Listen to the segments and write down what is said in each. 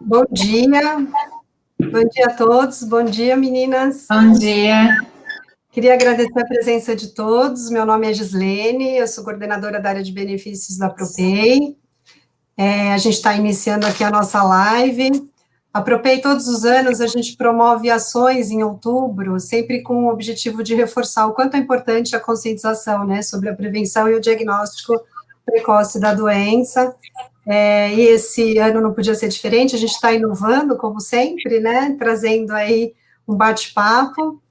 Bom dia a todos, bom dia meninas. Bom dia. Queria agradecer a presença de todos, meu nome é Gislene, eu sou coordenadora da área de benefícios da Propay. A gente está iniciando aqui a nossa live. A Propay, todos os anos, a gente promove ações em outubro, sempre com o objetivo de reforçar o quanto é importante a conscientização, né, sobre a prevenção e o diagnóstico precoce da doença. E esse ano não podia ser diferente, a gente está inovando, como sempre, né, trazendo aí um bate-papo.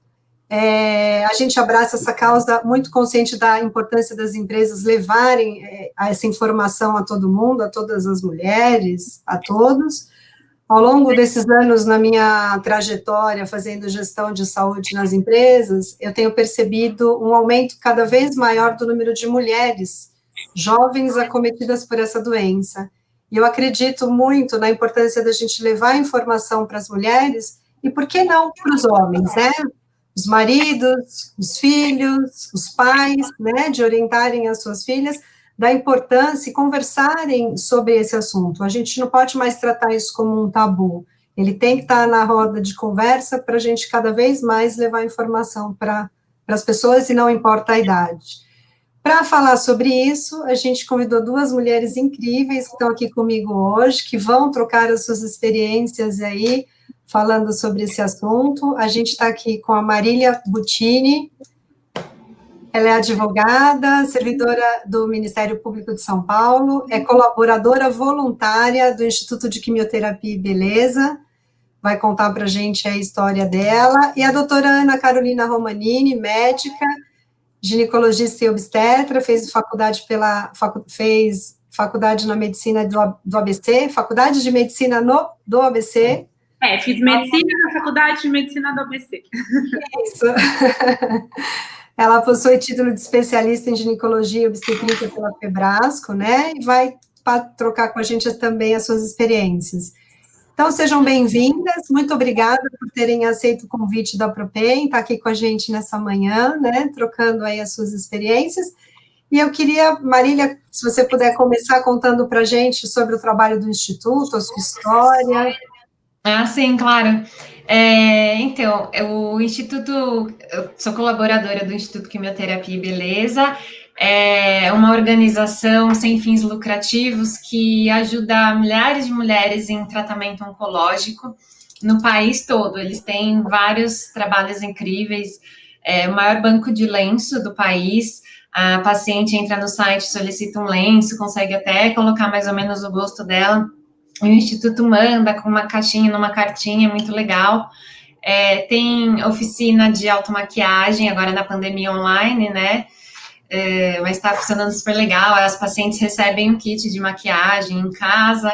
A gente abraça essa causa muito consciente da importância das empresas levarem essa informação a todo mundo, a todas as mulheres, a todos. Ao longo desses anos, na minha trajetória fazendo gestão de saúde nas empresas, eu tenho percebido um aumento cada vez maior do número de mulheres jovens acometidas por essa doença. E eu acredito muito na importância da gente levar a informação para as mulheres e, por que não, para os homens, né? Os maridos, os filhos, os pais, né, de orientarem as suas filhas da importância e conversarem sobre esse assunto. A gente não pode mais tratar isso como um tabu. Ele tem que estar na roda de conversa para a gente cada vez mais levar informação para as pessoas e não importa a idade. Para falar sobre isso, a gente convidou duas mulheres incríveis que estão aqui comigo hoje, que vão trocar as suas experiências aí, falando sobre esse assunto. A gente está aqui com a Marília Buttini, ela é advogada, servidora do Ministério Público de São Paulo, é colaboradora voluntária do Instituto de Quimioterapia e Beleza, vai contar para a gente a história dela, e a doutora Ana Carolina Romanini, médica, ginecologista e obstetra, fez faculdade na medicina do ABC, faculdade de medicina do ABC. Fiz medicina na faculdade de medicina do ABC. Isso. Ela possui título de especialista em ginecologia e obstetrícia pela Febrasco, né? E vai trocar com a gente também as suas experiências. Então, sejam bem-vindas, muito obrigada por terem aceito o convite da Propay, estar aqui com a gente nessa manhã, né, trocando aí as suas experiências. E eu queria, Marília, se você puder começar contando para a gente sobre o trabalho do Instituto, a sua história. Sim, claro. Então, o Instituto, eu sou colaboradora do Instituto Quimioterapia e Beleza, é uma organização sem fins lucrativos que ajuda milhares de mulheres em tratamento oncológico no país todo. Eles têm vários trabalhos incríveis, o maior banco de lenço do país. A paciente entra no site, solicita um lenço, consegue até colocar mais ou menos o gosto dela. O Instituto manda com uma caixinha, numa cartinha, muito legal. Tem oficina de automaquiagem, agora na pandemia online, né? Mas está funcionando super legal. As pacientes recebem um kit de maquiagem em casa.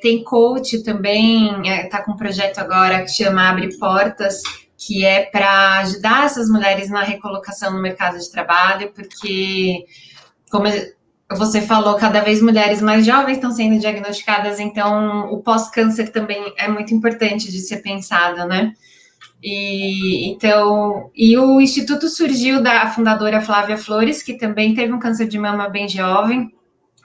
Tem coach também, está com um projeto agora que chama Abre Portas, que é para ajudar essas mulheres na recolocação no mercado de trabalho, porque, como você falou, cada vez mulheres mais jovens estão sendo diagnosticadas, então o pós-câncer também é muito importante de ser pensado, né? E o Instituto surgiu da fundadora Flávia Flores, que também teve um câncer de mama bem jovem,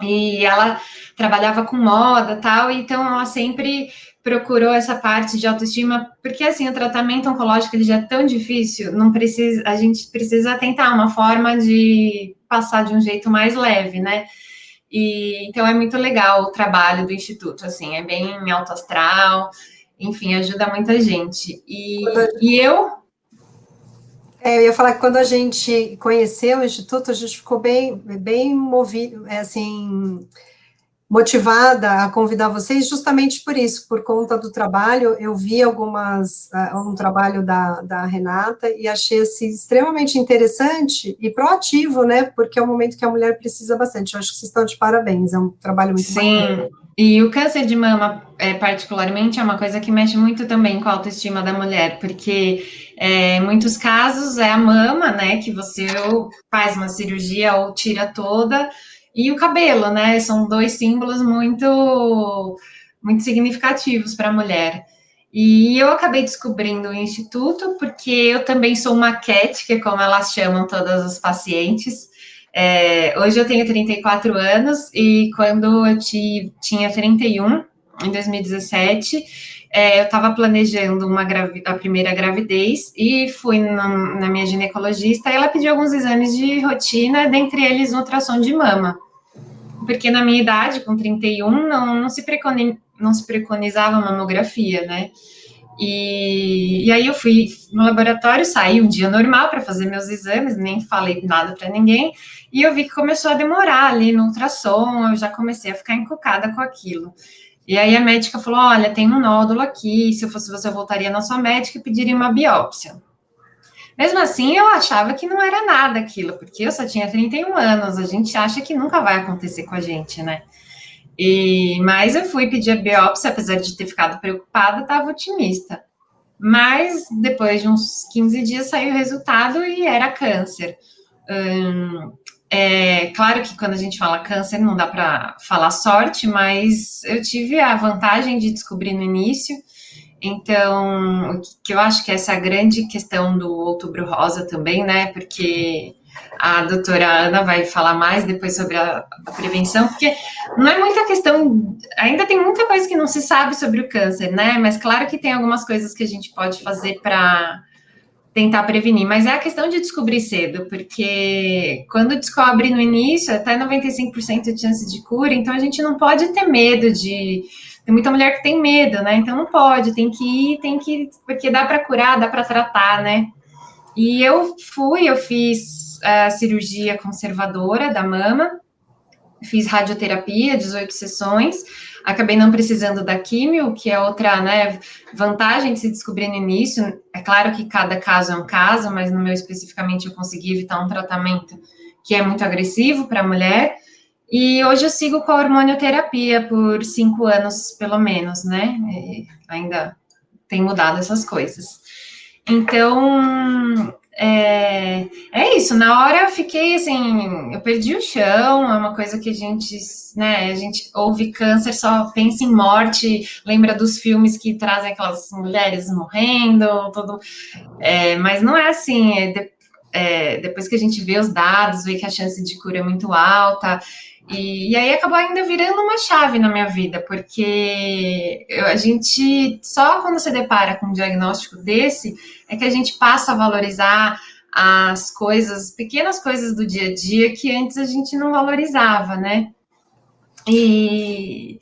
e ela trabalhava com moda e tal, então ela sempre procurou essa parte de autoestima, porque assim, o tratamento oncológico ele já é tão difícil, não precisa, a gente precisa tentar uma forma de passar de um jeito mais leve, né? E então é muito legal o trabalho do Instituto, assim, é bem alto astral, enfim, ajuda muita gente. E eu Eu ia falar que quando a gente conheceu o Instituto, a gente ficou bem movido, assim, motivada a convidar vocês justamente por isso, por conta do trabalho. Eu vi um trabalho da Renata e achei assim, extremamente interessante e proativo, né? Porque é um momento que a mulher precisa bastante. Eu acho que vocês estão de parabéns, é um trabalho muito bacana. Sim, e o câncer de mama, particularmente, é uma coisa que mexe muito também com a autoestima da mulher, porque em muitos casos é a mama, né, que você ou faz uma cirurgia ou tira toda, e o cabelo, né, são dois símbolos muito significativos para a mulher. E eu acabei descobrindo o instituto porque eu também sou uma CAT, que é como elas chamam todas as pacientes. Hoje eu tenho 34 anos e quando eu tinha 31, em 2017, eu estava planejando a primeira gravidez e fui na minha ginecologista e ela pediu alguns exames de rotina, dentre eles um ultrassom de mama. Porque na minha idade, com 31, não se preconizava mamografia, né? E aí eu fui no laboratório, saí um dia normal para fazer meus exames, nem falei nada para ninguém, e eu vi que começou a demorar ali no ultrassom, eu já comecei a ficar encucada com aquilo. E aí a médica falou: olha, tem um nódulo aqui, se eu fosse você, eu voltaria na sua médica e pediria uma biópsia. Mesmo assim, eu achava que não era nada aquilo, porque eu só tinha 31 anos, a gente acha que nunca vai acontecer com a gente, né? Mas eu fui pedir a biópsia, apesar de ter ficado preocupada, estava otimista. Mas depois de uns 15 dias saiu o resultado e era câncer. Claro que quando a gente fala câncer não dá para falar sorte, mas eu tive a vantagem de descobrir no início. Então, o que eu acho que essa é a grande questão do Outubro Rosa também, né? Porque a doutora Ana vai falar mais depois sobre a prevenção, porque não é muita questão, ainda tem muita coisa que não se sabe sobre o câncer, né? Mas claro que tem algumas coisas que a gente pode fazer para tentar prevenir, mas é a questão de descobrir cedo, porque quando descobre no início, até 95% de chance de cura, então a gente não pode ter medo de. Tem muita mulher que tem medo, né? Então não pode, tem que ir, porque dá para curar, dá para tratar, né? E eu fiz a cirurgia conservadora da mama, fiz radioterapia, 18 sessões, acabei não precisando da químio, que é outra, né, vantagem de se descobrir no início. É claro que cada caso é um caso, mas no meu especificamente eu consegui evitar um tratamento que é muito agressivo para a mulher. E hoje eu sigo com a hormonioterapia por 5 anos, pelo menos, né? Ainda tem mudado essas coisas. Então, é isso. Na hora eu fiquei assim, eu perdi o chão. É uma coisa que a gente, né? A gente ouve câncer, só pensa em morte, lembra dos filmes que trazem aquelas mulheres morrendo, tudo. Mas não é assim. Depois que a gente vê os dados, vê que a chance de cura é muito alta. E aí acabou ainda virando uma chave na minha vida, porque a gente, só quando se depara com um diagnóstico desse, é que a gente passa a valorizar as coisas, pequenas coisas do dia a dia que antes a gente não valorizava, né? E,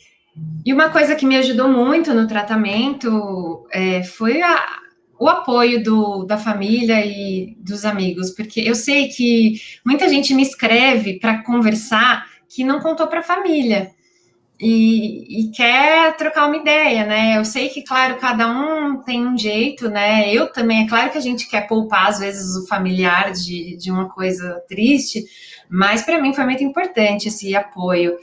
e uma coisa que me ajudou muito no tratamento foi o apoio da família e dos amigos, porque eu sei que muita gente me escreve para conversar que não contou para a família e quer trocar uma ideia, né? Eu sei que, claro, cada um tem um jeito, né? Eu também, é claro que a gente quer poupar, às vezes, o familiar de uma coisa triste, mas para mim foi muito importante esse apoio.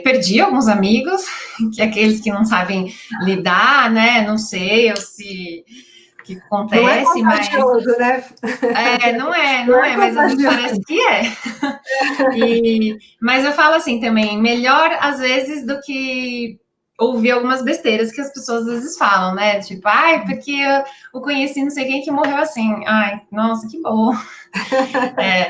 Perdi alguns amigos, que é aqueles que não sabem lidar, né? Não sei se o que Não é acontece, mas contagioso, né? não Não é é, mas às vezes parece contagioso. que é. Mas eu falo assim também, melhor às vezes do que ouvir algumas besteiras que as pessoas às vezes falam, né? Tipo, ai, porque eu conheci não sei quem que morreu assim. Ai, nossa, que bom.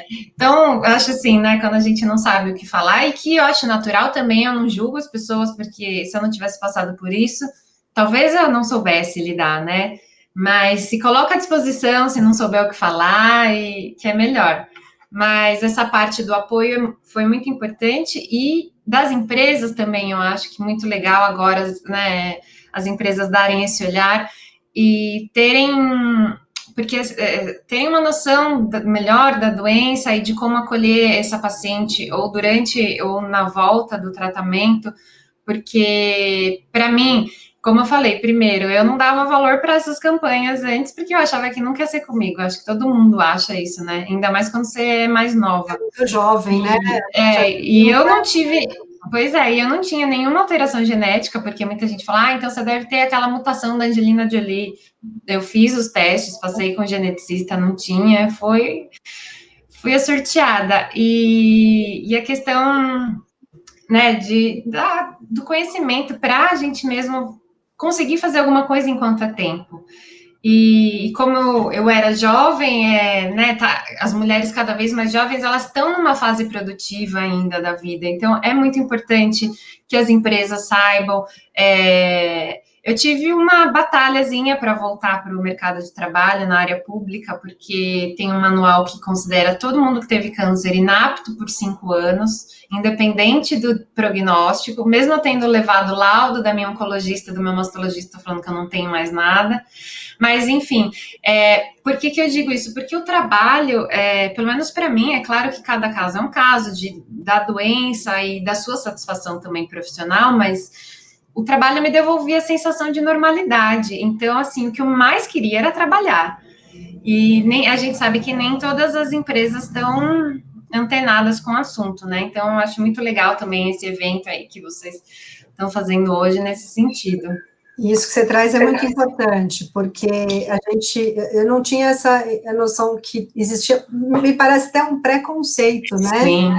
Então, eu acho assim, né, quando a gente não sabe o que falar, e que eu acho natural também, eu não julgo as pessoas, porque se eu não tivesse passado por isso, talvez eu não soubesse lidar, né? Mas se coloca à disposição, se não souber o que falar, e que é melhor. Mas essa parte do apoio foi muito importante e das empresas também, eu acho que muito legal agora, né, as empresas darem esse olhar e terem porque tem uma noção melhor da doença e de como acolher essa paciente ou durante ou na volta do tratamento, porque para mim, como eu falei, primeiro, eu não dava valor para essas campanhas antes porque eu achava que nunca ia ser comigo. Acho que todo mundo acha isso, né? Ainda mais quando você é mais nova. Muito jovem, né? E eu não tive. Pois é, e eu não tinha nenhuma alteração genética, porque muita gente fala, então você deve ter aquela mutação da Angelina Jolie. Eu fiz os testes, passei com o geneticista, não tinha, fui a sorteada. E a questão, né, do conhecimento para a gente mesmo conseguir fazer alguma coisa enquanto é tempo. E como eu era jovem, né, as mulheres cada vez mais jovens, elas estão numa fase produtiva ainda da vida. Então, é muito importante que as empresas saibam. Eu tive uma batalhazinha para voltar para o mercado de trabalho na área pública, porque tem um manual que considera todo mundo que teve câncer inapto por 5 anos, independente do prognóstico, mesmo eu tendo levado laudo da minha oncologista, do meu mastologista, falando que eu não tenho mais nada. Mas, enfim, por que eu digo isso? Porque o trabalho, pelo menos para mim, é claro que cada caso é um caso da doença e da sua satisfação também profissional, mas o trabalho me devolvia a sensação de normalidade. Então, assim, o que eu mais queria era trabalhar. E a gente sabe que nem todas as empresas estão antenadas com o assunto, né? Então, eu acho muito legal também esse evento aí que vocês estão fazendo hoje nesse sentido. E isso que você traz é muito importante, porque eu não tinha essa noção que existia, me parece até um preconceito, né? Sim,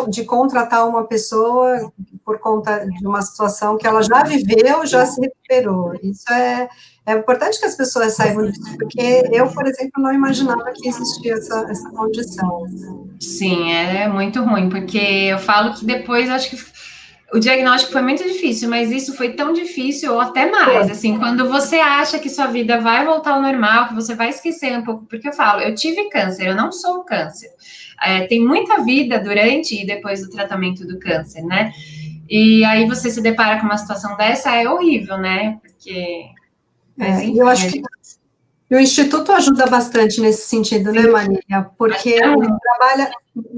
De contratar uma pessoa por conta de uma situação que ela já viveu, já se recuperou. Isso é importante que as pessoas saibam disso, porque eu, por exemplo, não imaginava que existia essa condição. sim, é muito ruim, porque eu falo que depois acho que o diagnóstico foi muito difícil, mas isso foi tão difícil ou até mais, assim, quando você acha que sua vida vai voltar ao normal, que você vai esquecer um pouco, porque eu falo, eu tive câncer, eu não sou câncer. Tem muita vida durante e depois do tratamento do câncer, né? E aí você se depara com uma situação dessa, é horrível, né? Porque, mas enfim, Eu acho que o Instituto ajuda bastante nesse sentido, né, Marília? Porque ele trabalha,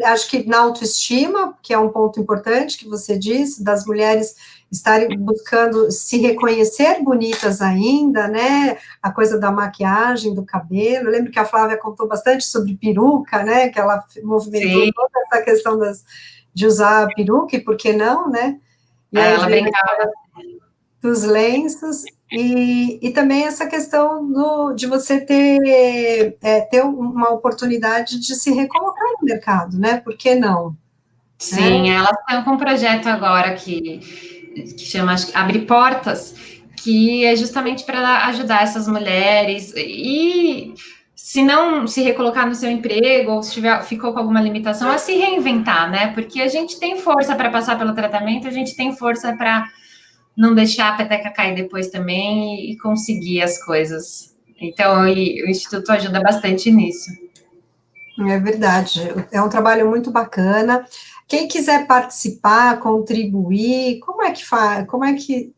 acho que na autoestima, que é um ponto importante que você disse, das mulheres estarem buscando se reconhecer bonitas ainda, né? A coisa da maquiagem, do cabelo. Eu lembro que a Flávia contou bastante sobre peruca, né? Que ela movimentou sim, toda essa questão de usar a peruca, e por que não, né? E aí ela veio brincava. dos lenços, e também essa questão de você ter uma oportunidade de se recolocar no mercado, né? Por que não? Sim, elas estão com um projeto agora que chama acho que Abre Portas, que é justamente para ajudar essas mulheres e se não se recolocar no seu emprego ou se ficou com alguma limitação, a se reinventar, né? Porque a gente tem força para passar pelo tratamento, a gente tem força para não deixar a peteca cair depois também e conseguir as coisas. Então, o Instituto ajuda bastante nisso. É verdade, é um trabalho muito bacana. Quem quiser participar, contribuir, como é que faz? Como é que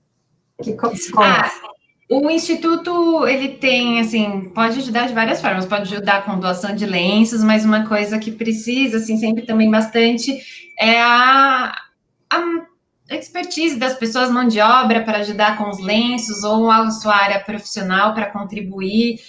se coloca? Ah, o Instituto, ele tem, assim, pode ajudar de várias formas, pode ajudar com doação de lenços, mas uma coisa que precisa, assim, sempre também bastante é a expertise das pessoas, mão de obra para ajudar com os lenços ou a sua área profissional para contribuir.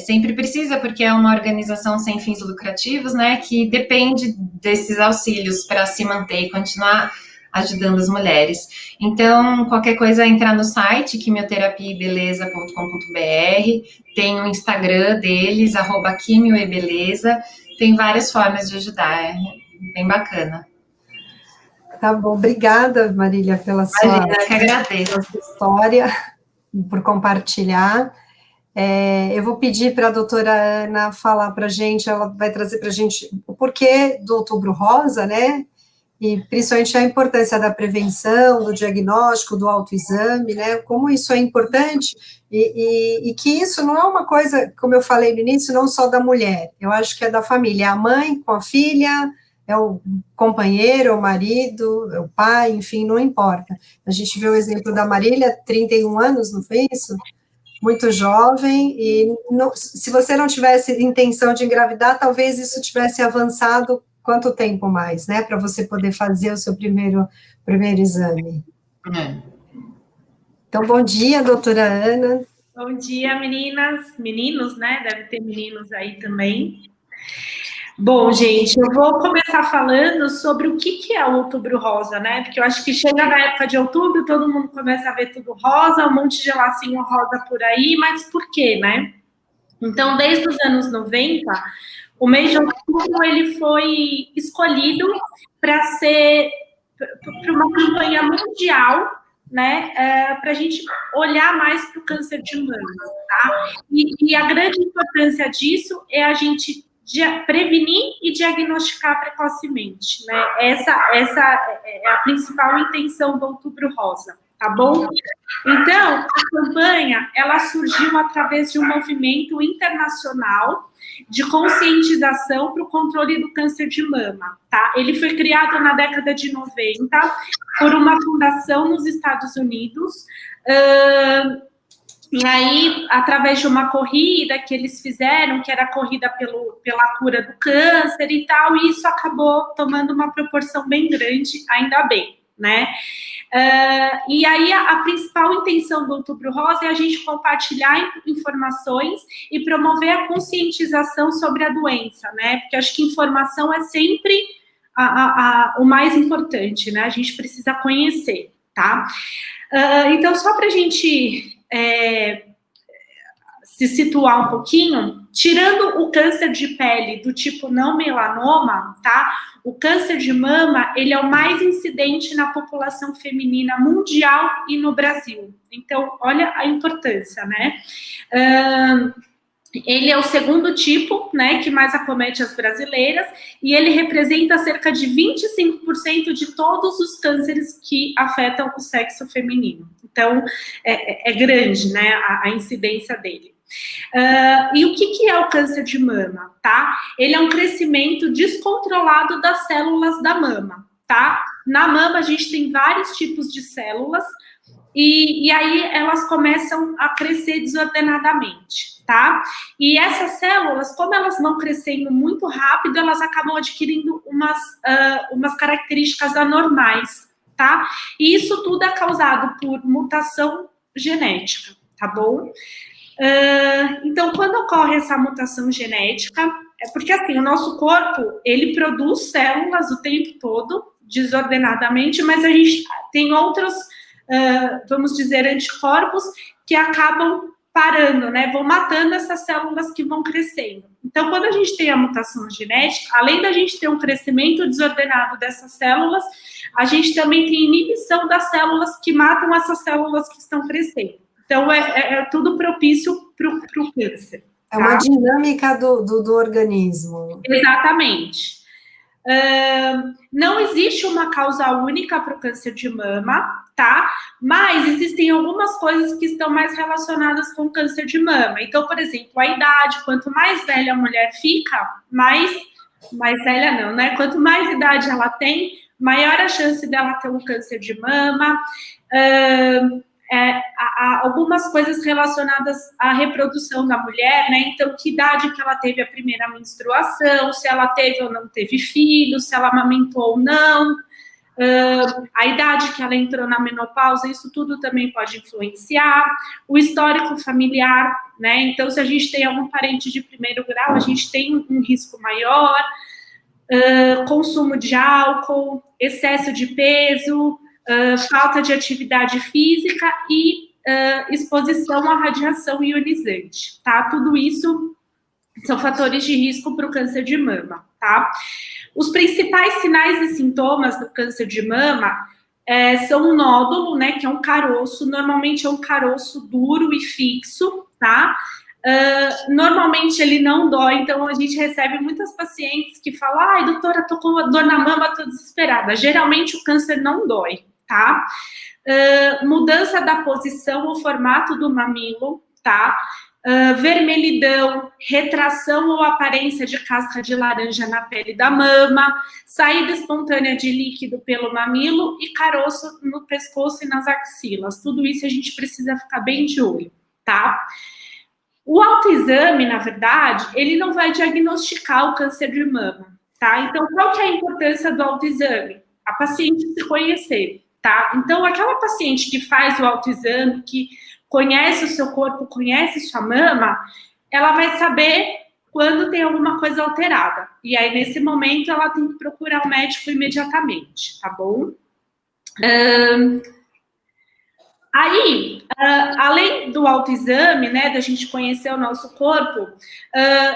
Sempre precisa, porque é uma organização sem fins lucrativos, né, que depende desses auxílios para se manter e continuar ajudando as mulheres. Então, qualquer coisa, entrar no site quimioterapiabeleza.com.br, tem o Instagram deles, @quimioebeleza, tem várias formas de ajudar, é bem bacana. Tá bom, obrigada, Marília, pela Imagina, eu que agradeço. sua história, por compartilhar. Eu vou pedir para a doutora Ana falar para a gente, ela vai trazer para a gente o porquê do Outubro Rosa, né? E principalmente a importância da prevenção, do diagnóstico, do autoexame, né? Como isso é importante e que isso não é uma coisa, como eu falei no início, não só da mulher, eu acho que é da família, é a mãe com a filha, é o companheiro, é o marido, é o pai, enfim, não importa. A gente vê o exemplo da Marília, 31 anos, não foi isso? Muito jovem, e não, se você não tivesse intenção de engravidar, talvez isso tivesse avançado quanto tempo mais, né, para você poder fazer o seu primeiro exame. É. Então, bom dia, doutora Ana. Bom dia, meninas, meninos, né, deve ter meninos aí também. Bom, gente, eu vou começar falando sobre o que é o Outubro Rosa, né? Porque eu acho que chega na época de outubro, todo mundo começa a ver tudo rosa, um monte de lacinho rosa por aí, mas por quê, né? Então, desde os anos 90, o mês de outubro ele foi escolhido para ser para uma campanha mundial né, para a gente olhar mais para o câncer de mama, tá? E a grande importância disso é a gente prevenir e diagnosticar precocemente, né? Essa é a principal intenção do Outubro Rosa, tá bom? Então, a campanha, ela surgiu através de um movimento internacional de conscientização para o controle do câncer de mama, tá? Ele foi criado na década de 90 por uma fundação nos Estados Unidos, e aí, através de uma corrida que eles fizeram, que era a corrida pela cura do câncer e tal, e isso acabou tomando uma proporção bem grande, ainda bem, né? E aí, a principal intenção do Outubro Rosa é a gente compartilhar informações e promover a conscientização sobre a doença, né? Porque acho que informação é sempre o mais importante, né? A gente precisa conhecer, tá? Então, só para a gente se situar um pouquinho, tirando o câncer de pele do tipo não melanoma, tá? O câncer de mama, ele é o mais incidente na população feminina mundial e no Brasil. Então, olha a importância, né? Ele é o segundo tipo, né, que mais acomete as brasileiras, e ele representa cerca de 25% de todos os cânceres que afetam o sexo feminino. Então, é grande, né, a incidência dele. E o que é o câncer de mama, tá? Ele é um crescimento descontrolado das células da mama, tá? Na mama, a gente tem vários tipos de células, e aí elas começam a crescer desordenadamente, tá? E essas células, como elas vão crescendo muito rápido, elas acabam adquirindo umas características anormais, tá? E isso tudo é causado por mutação genética, tá bom? Então, quando ocorre essa mutação genética, é porque, assim, o nosso corpo, ele produz células o tempo todo, desordenadamente, mas a gente tem outros, vamos dizer, anticorpos que acabam parando, né, vão matando essas células que vão crescendo. Então, quando a gente tem a mutação genética, além da gente ter um crescimento desordenado dessas células, a gente também tem inibição das células que matam essas células que estão crescendo. Então, é tudo propício para o câncer. Tá? É uma dinâmica do organismo. Exatamente. Não existe uma causa única para o câncer de mama, tá? Mas existem algumas coisas que estão mais relacionadas com o câncer de mama. Então, por exemplo, a idade. Quanto mais velha a mulher fica, mais velha não, né? Quanto mais idade ela tem, maior a chance dela ter um câncer de mama. Algumas coisas relacionadas à reprodução da mulher, né? Então, que idade que ela teve a primeira menstruação, se ela teve ou não teve filho, se ela amamentou ou não, a idade que ela entrou na menopausa, isso tudo também pode influenciar, o histórico familiar, né? Então, se a gente tem algum parente de primeiro grau, a gente tem um risco maior, consumo de álcool, excesso de peso, falta de atividade física e exposição à radiação ionizante, tá? Tudo isso são fatores de risco para o câncer de mama, tá? Os principais sinais e sintomas do câncer de mama são um nódulo, né, que é um caroço, normalmente é um caroço duro e fixo, tá? Normalmente ele não dói, então a gente recebe muitas pacientes que falam, ai, doutora, tô com dor na mama, tô desesperada. Geralmente o câncer não dói, tá? Mudança da posição ou formato do mamilo, tá? Vermelhidão, retração ou aparência de casca de laranja na pele da mama, saída espontânea de líquido pelo mamilo e caroço no pescoço e nas axilas. Tudo isso a gente precisa ficar bem de olho, tá? O autoexame, na verdade, ele não vai diagnosticar o câncer de mama, tá? Então, qual que é a importância do autoexame? A paciente se conhecer, tá? Então, aquela paciente que faz o autoexame, que conhece o seu corpo, conhece sua mama, ela vai saber quando tem alguma coisa alterada. E aí, nesse momento, ela tem que procurar o médico imediatamente, tá bom? Aí, além do autoexame, né, da gente conhecer o nosso corpo,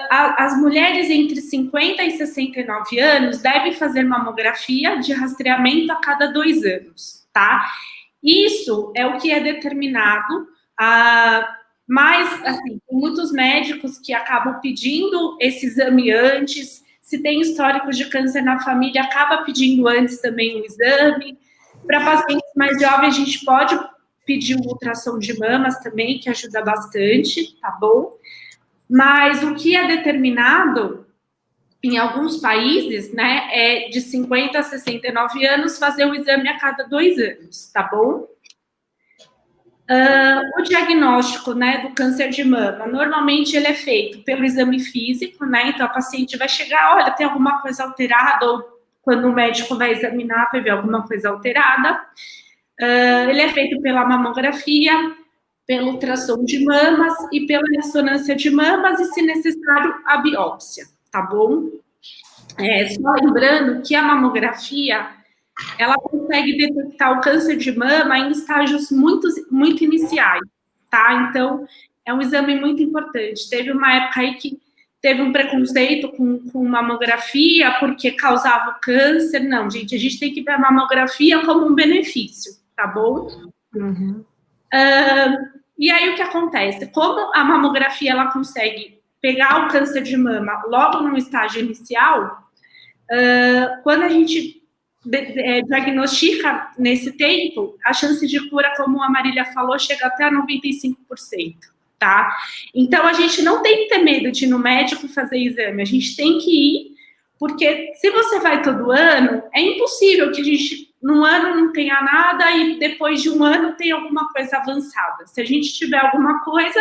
as mulheres entre 50 e 69 anos devem fazer mamografia de rastreamento a cada 2 anos, tá? Isso é o que é determinado, mas, assim, tem muitos médicos que acabam pedindo esse exame antes, se tem histórico de câncer na família, acaba pedindo antes também o exame. Para pacientes mais jovens, a gente pode pedir um ultrassom de mamas também, que ajuda bastante, tá bom? Mas o que é determinado em alguns países, né, é de 50 a 69 anos fazer o exame a cada 2 anos, tá bom? O diagnóstico, né, do câncer de mama, normalmente ele é feito pelo exame físico, né, então a paciente vai chegar, olha, tem alguma coisa alterada, ou quando o médico vai examinar, vai ver alguma coisa alterada. Ele é feito pela mamografia, pelo ultrassom de mamas e pela ressonância de mamas e, se necessário, a biópsia, tá bom? Só lembrando que a mamografia, ela consegue detectar o câncer de mama em estágios muito iniciais, tá? Então, é um exame muito importante. Teve uma época aí que teve um preconceito com mamografia porque causava câncer. Não, gente, a gente tem que ver a mamografia como um benefício, tá bom? Uhum. E aí, o que acontece? Como a mamografia, ela consegue pegar o câncer de mama logo no estágio inicial, quando a gente diagnostica nesse tempo, a chance de cura, como a Marília falou, chega até a 95%, tá? Então, a gente não tem que ter medo de ir no médico fazer exame, a gente tem que ir, porque se você vai todo ano, é impossível que a gente, num ano, não tenha nada e depois de um ano tenha alguma coisa avançada. Se a gente tiver alguma coisa,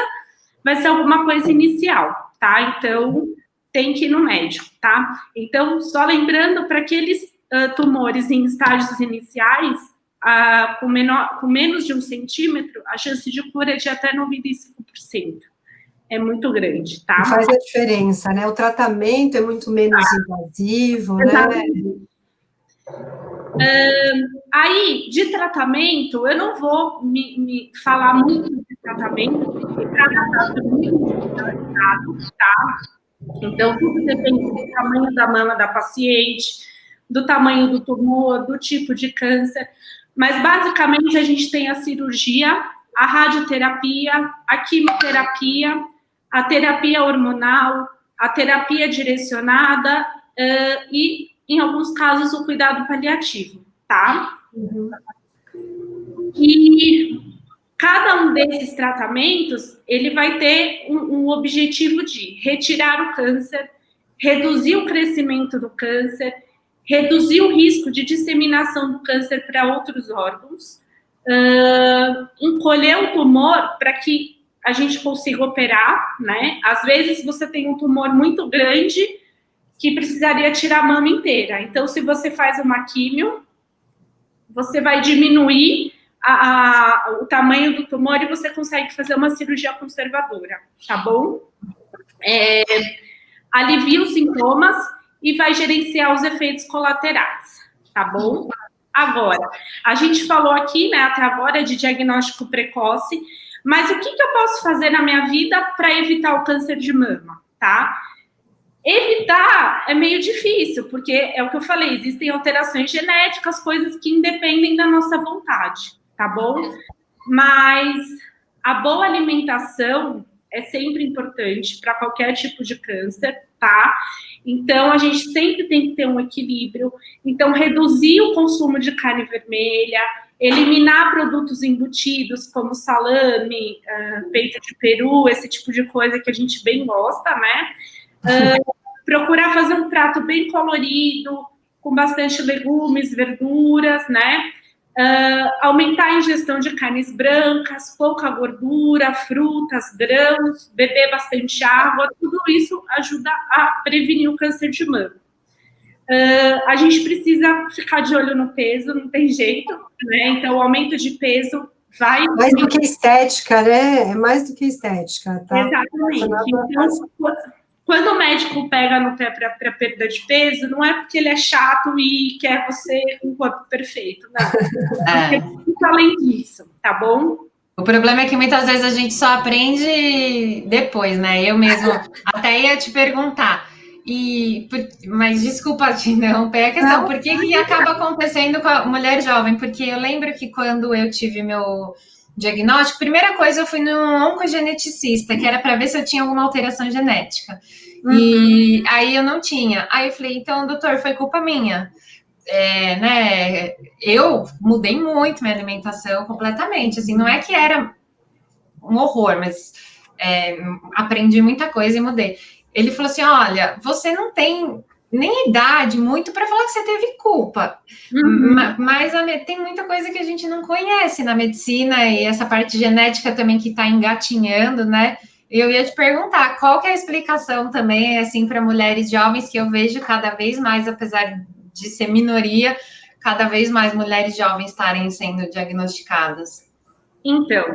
vai ser alguma coisa inicial, tá? Então, tem que ir no médico, tá? Então, só lembrando, para aqueles tumores em estágios iniciais, com menos de 1 centímetro, a chance de cura é de até 95%. É muito grande, tá? Faz a diferença, né? O tratamento é muito menos invasivo, né? Aí, de tratamento, eu não vou me falar muito de tratamento, porque cada caso é muito individualizado, tá? Então, tudo depende do tamanho da mama da paciente, do tamanho do tumor, do tipo de câncer. Mas, basicamente, a gente tem a cirurgia, a radioterapia, a quimioterapia, a terapia hormonal, a terapia direcionada e, em alguns casos, o cuidado paliativo, tá? Uhum. E cada um desses tratamentos, ele vai ter um objetivo de retirar o câncer, reduzir o crescimento do câncer, reduzir o risco de disseminação do câncer para outros órgãos, encolher o tumor para que a gente consiga operar, né? Às vezes você tem um tumor muito grande que precisaria tirar a mama inteira. Então, se você faz uma químio, você vai diminuir o tamanho do tumor e você consegue fazer uma cirurgia conservadora, tá bom? Alivia os sintomas e vai gerenciar os efeitos colaterais, tá bom? Agora, a gente falou aqui, né, até agora, de diagnóstico precoce, mas o que eu posso fazer na minha vida para evitar o câncer de mama, tá? Evitar é meio difícil, porque é o que eu falei, existem alterações genéticas, coisas que independem da nossa vontade, tá bom? Mas a boa alimentação é sempre importante para qualquer tipo de câncer, tá? Então, a gente sempre tem que ter um equilíbrio. Então, reduzir o consumo de carne vermelha, eliminar produtos embutidos, como salame, peito de peru, esse tipo de coisa que a gente bem gosta, né? Procurar fazer um prato bem colorido, com bastante legumes, verduras, né? Aumentar a ingestão de carnes brancas, pouca gordura, frutas, grãos, beber bastante água, tudo isso ajuda a prevenir o câncer de mama. A gente precisa ficar de olho no peso, não tem jeito, né? Então, o aumento de peso vai... Mais do que estética, né? É mais do que estética, tá? Exatamente. Então, quando o médico pega no pé para perda de peso, não é porque ele é chato e quer você com um corpo perfeito, não. É muito além disso, tá bom? O problema é que muitas vezes a gente só aprende depois, né? Eu mesmo até ia te perguntar. Mas desculpa te interromper a questão, por que acaba acontecendo com a mulher jovem? Porque eu lembro que quando eu tive meu diagnóstico, primeira coisa, eu fui no oncogeneticista, que era para ver se eu tinha alguma alteração genética. E aí eu não tinha. Aí eu falei, então, doutor, foi culpa minha. Né? Eu mudei muito minha alimentação completamente. Assim, não é que era um horror, mas aprendi muita coisa e mudei. Ele falou assim: olha, você não tem nem idade muito para falar que você teve culpa, mas tem muita coisa que a gente não conhece na medicina e essa parte genética também que está engatinhando, né? Eu ia te perguntar qual que é a explicação também, assim, para mulheres jovens, que eu vejo cada vez mais, apesar de ser minoria, cada vez mais mulheres jovens estarem sendo diagnosticadas. Então,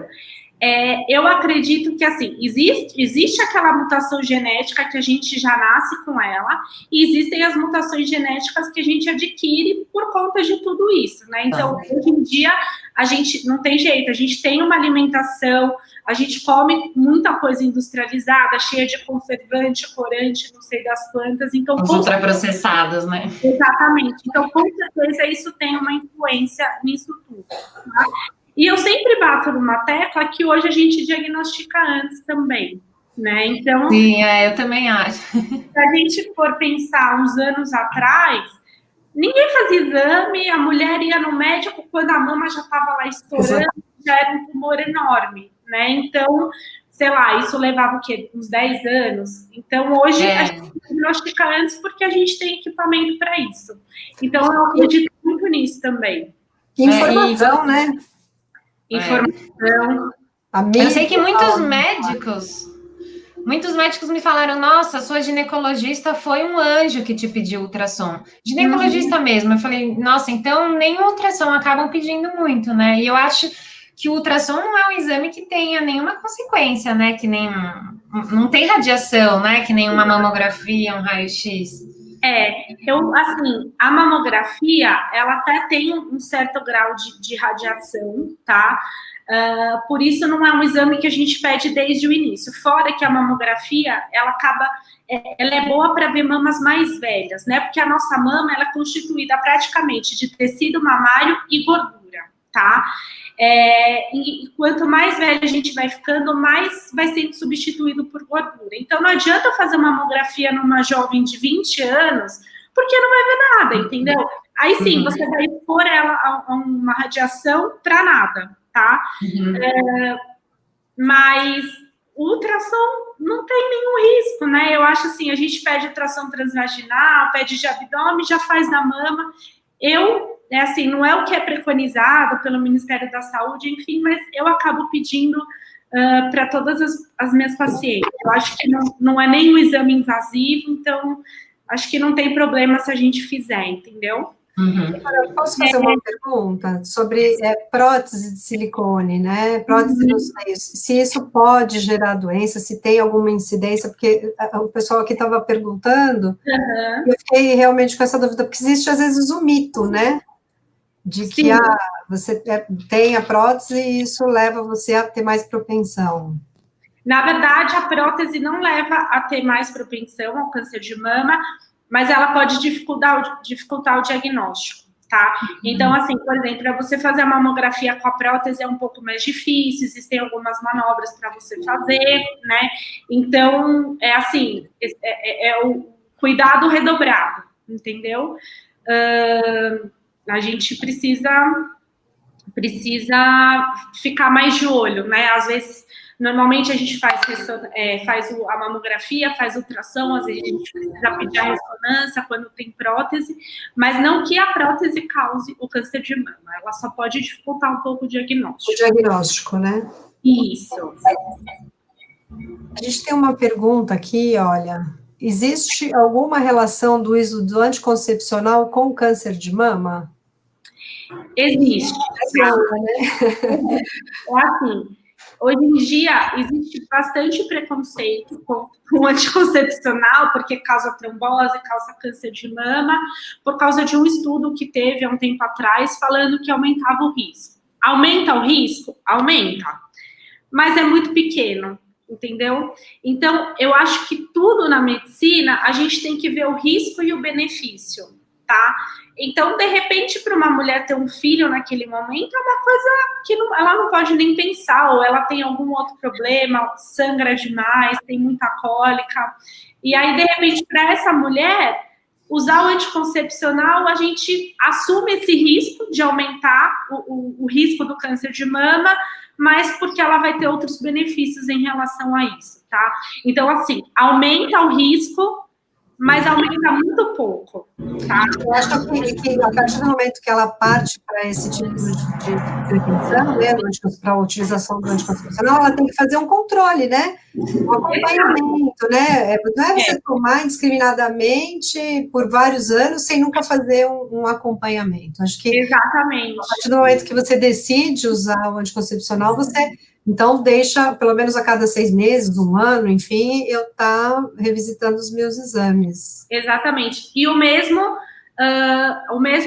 eu acredito que, assim, existe aquela mutação genética que a gente já nasce com ela, e existem as mutações genéticas que a gente adquire por conta de tudo isso, né? Então, hoje em dia, a gente não tem jeito, a gente tem uma alimentação, a gente come muita coisa industrializada, cheia de conservante, corante, não sei das plantas, então... Os ultraprocessados, né? Exatamente. Então, com certeza, isso tem uma influência nisso tudo, tá? E eu sempre bato numa tecla que hoje a gente diagnostica antes também, né? Então... Sim, eu também acho. Se a gente for pensar uns anos atrás, ninguém fazia exame, a mulher ia no médico quando a mama já estava lá estourando, já era um tumor enorme, né? Então, sei lá, isso levava o quê? Uns 10 anos. Então, hoje, a gente diagnostica antes porque a gente tem equipamento para isso. Então, eu acredito muito nisso também. Informação, né? Informação. Eu sei que muitos médicos me falaram, nossa, sua ginecologista foi um anjo que te pediu ultrassom. Ginecologista mesmo. Eu falei, nossa, então nem o ultrassom acabam pedindo muito, né? E eu acho que o ultrassom não é um exame que tenha nenhuma consequência, né? Que nem... Não tem radiação, né? Que nem uma mamografia, um raio-x. Assim, a mamografia, ela até tem um certo grau de radiação, tá? Por isso não é um exame que a gente pede desde o início. Fora que a mamografia, ela é boa para ver mamas mais velhas, né? Porque a nossa mama, ela é constituída praticamente de tecido mamário e gordura, tá? E quanto mais velha a gente vai ficando, mais vai sendo substituído por gordura. Então, não adianta fazer uma mamografia numa jovem de 20 anos, porque não vai ver nada, entendeu? Aí sim, você vai expor ela a uma radiação para nada, tá? Mas o ultrassom não tem nenhum risco, né? Eu acho assim, a gente pede ultrassom transvaginal, pede de abdômen, já faz na mama. Assim, não é o que é preconizado pelo Ministério da Saúde, enfim, mas eu acabo pedindo para todas as minhas pacientes. Eu acho que não é nem um exame invasivo, então acho que não tem problema se a gente fizer, entendeu? Eu posso fazer uma pergunta sobre prótese de silicone, né? Prótese nos seios. Se isso pode gerar doença, se tem alguma incidência, porque o pessoal aqui estava perguntando, eu fiquei realmente com essa dúvida, porque existe às vezes o mito, né? De que você tem a prótese e isso leva você a ter mais propensão. Na verdade, a prótese não leva a ter mais propensão ao câncer de mama, mas ela pode dificultar o diagnóstico, tá? Então, assim, por exemplo, para você fazer a mamografia com a prótese é um pouco mais difícil, existem algumas manobras para você fazer, né? Então, assim, é o cuidado redobrado, entendeu? A gente precisa ficar mais de olho, né? Às vezes, normalmente a gente faz a mamografia, faz ultrassom, às vezes a gente precisa pedir a ressonância quando tem prótese, mas não que a prótese cause o câncer de mama, ela só pode dificultar um pouco o diagnóstico. O diagnóstico, né? Isso. A gente tem uma pergunta aqui, olha, existe alguma relação do uso do anticoncepcional com câncer de mama? Existe. Assim, hoje em dia, existe bastante preconceito com o anticoncepcional, porque causa trombose, causa câncer de mama, por causa de um estudo que teve há um tempo atrás, falando que aumentava o risco. Aumenta o risco? Aumenta. Mas é muito pequeno. entendeu? Então, eu acho que tudo na medicina, a gente tem que ver o risco e o benefício, tá? Então, de repente, para uma mulher ter um filho naquele momento, é uma coisa que ela não pode nem pensar, ou ela tem algum outro problema, sangra demais, tem muita cólica, e aí, de repente, para essa mulher, usar o anticoncepcional, a gente assume esse risco de aumentar o risco do câncer de mama, mas porque ela vai ter outros benefícios em relação a isso, tá? Então, assim, aumenta o risco, mas aumenta muito pouco, tá? Eu acho que a partir do momento que ela parte para esse tipo de prevenção, né, para a utilização do anticoncepcional, ela tem que fazer um controle, né? Um acompanhamento, né? Não é você tomar indiscriminadamente por vários anos sem nunca fazer um acompanhamento. Acho que exatamente. A partir do momento que você decide usar o anticoncepcional, você então deixa, pelo menos a cada 6 meses, um ano, enfim, eu revisitando os meus exames. Exatamente. E o mesmo